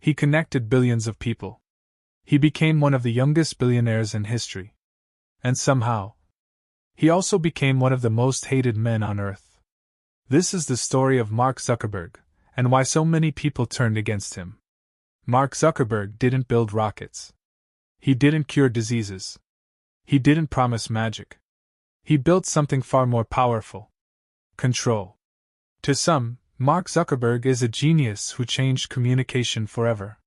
He connected billions of people. He became one of the youngest billionaires in history. And somehow, he also became one of the most hated men on earth. This is the story of Mark Zuckerberg, and why so many people turned against him. Mark Zuckerberg didn't build rockets. He didn't cure diseases. He didn't promise magic. He built something far more powerful: control. To some, Mark Zuckerberg is a genius who changed communication forever.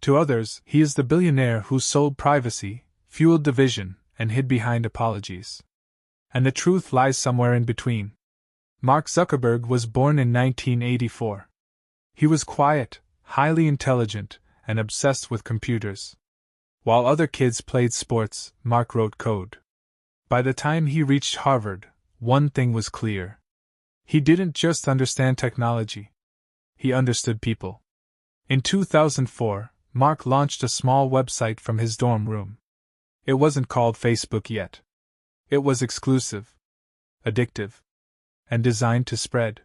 To others, he is the billionaire who sold privacy, fueled division, and hid behind apologies. And the truth lies somewhere in between. Mark Zuckerberg was born in 1984. He was quiet, highly intelligent, and obsessed with computers. While other kids played sports, Mark wrote code. By the time he reached Harvard, one thing was clear. He didn't just understand technology. He understood people. In 2004, Mark launched a small website from his dorm room. It wasn't called Facebook yet. It was exclusive, addictive, and designed to spread.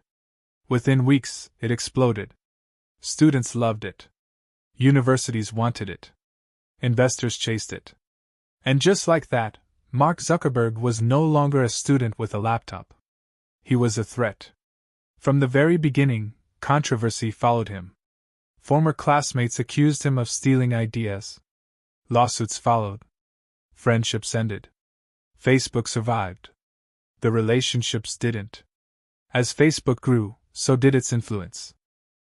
Within weeks, it exploded. Students loved it. Universities wanted it. Investors chased it. And just like that, Mark Zuckerberg was no longer a student with a laptop. He was a threat. From the very beginning, controversy followed him. Former classmates accused him of stealing ideas. Lawsuits followed. Friendships ended. Facebook survived. The relationships didn't. As Facebook grew, so did its influence.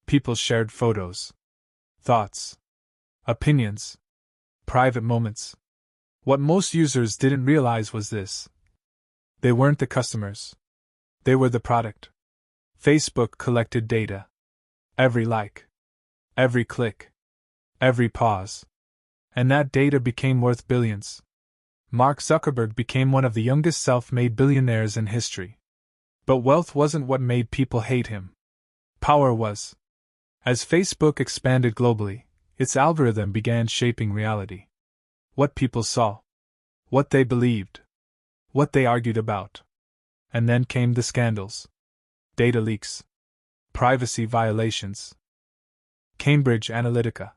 People shared photos, thoughts, opinions, private moments. What most users didn't realize was this: they weren't the customers. They were the product. Facebook collected data. Every like, every click, every pause. And that data became worth billions. Mark Zuckerberg became one of the youngest self-made billionaires in history. But wealth wasn't what made people hate him. Power was. As Facebook expanded globally, its algorithm began shaping reality. What people saw. What they believed. What they argued about. And then came the scandals. Data leaks. Privacy violations. Cambridge Analytica.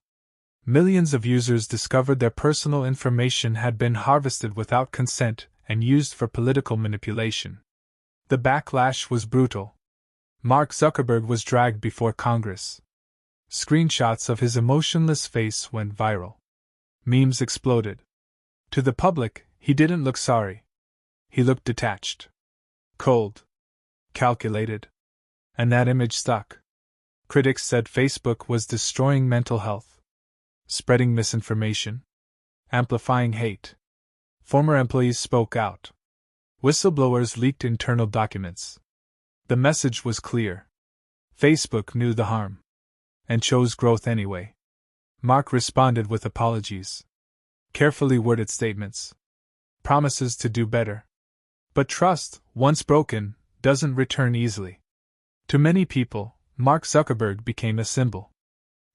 Millions of users discovered their personal information had been harvested without consent and used for political manipulation. The backlash was brutal. Mark Zuckerberg was dragged before Congress. Screenshots of his emotionless face went viral. Memes exploded. To the public, he didn't look sorry. He looked detached. Cold. Calculated. And that image stuck. Critics said Facebook was destroying mental health, spreading misinformation, amplifying hate. Former employees spoke out. Whistleblowers leaked internal documents. The message was clear. Facebook knew the harm and chose growth anyway. Mark responded with apologies, carefully worded statements, promises to do better. But trust, once broken, doesn't return easily. To many people, Mark Zuckerberg became a symbol,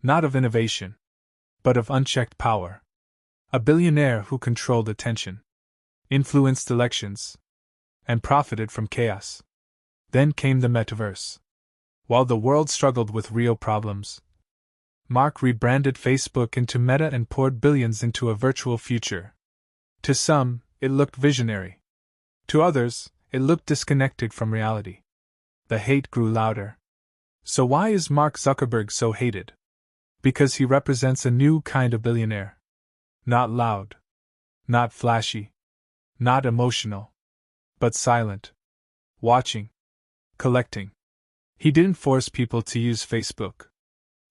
not of innovation, but of unchecked power. A billionaire who controlled attention, influenced elections, and profited from chaos. Then came the metaverse. While the world struggled with real problems, Mark rebranded Facebook into Meta and poured billions into a virtual future. To some, it looked visionary. To others, it looked disconnected from reality. The hate grew louder. So why is Mark Zuckerberg so hated? Because he represents a new kind of billionaire. Not loud. Not flashy. Not emotional. But silent. Watching. Collecting. He didn't force people to use Facebook.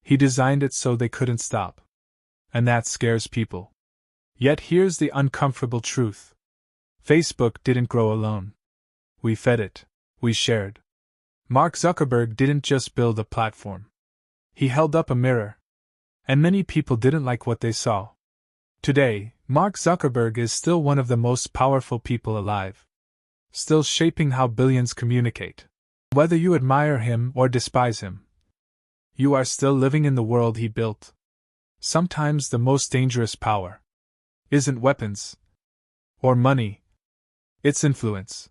He designed it so they couldn't stop. And that scares people. Yet here's the uncomfortable truth. Facebook didn't grow alone. We fed it. We shared. Mark Zuckerberg didn't just build a platform. He held up a mirror. And many people didn't like what they saw. Today, Mark Zuckerberg is still one of the most powerful people alive. Still shaping how billions communicate. Whether you admire him or despise him, you are still living in the world he built. Sometimes the most dangerous power isn't weapons or money, it's influence.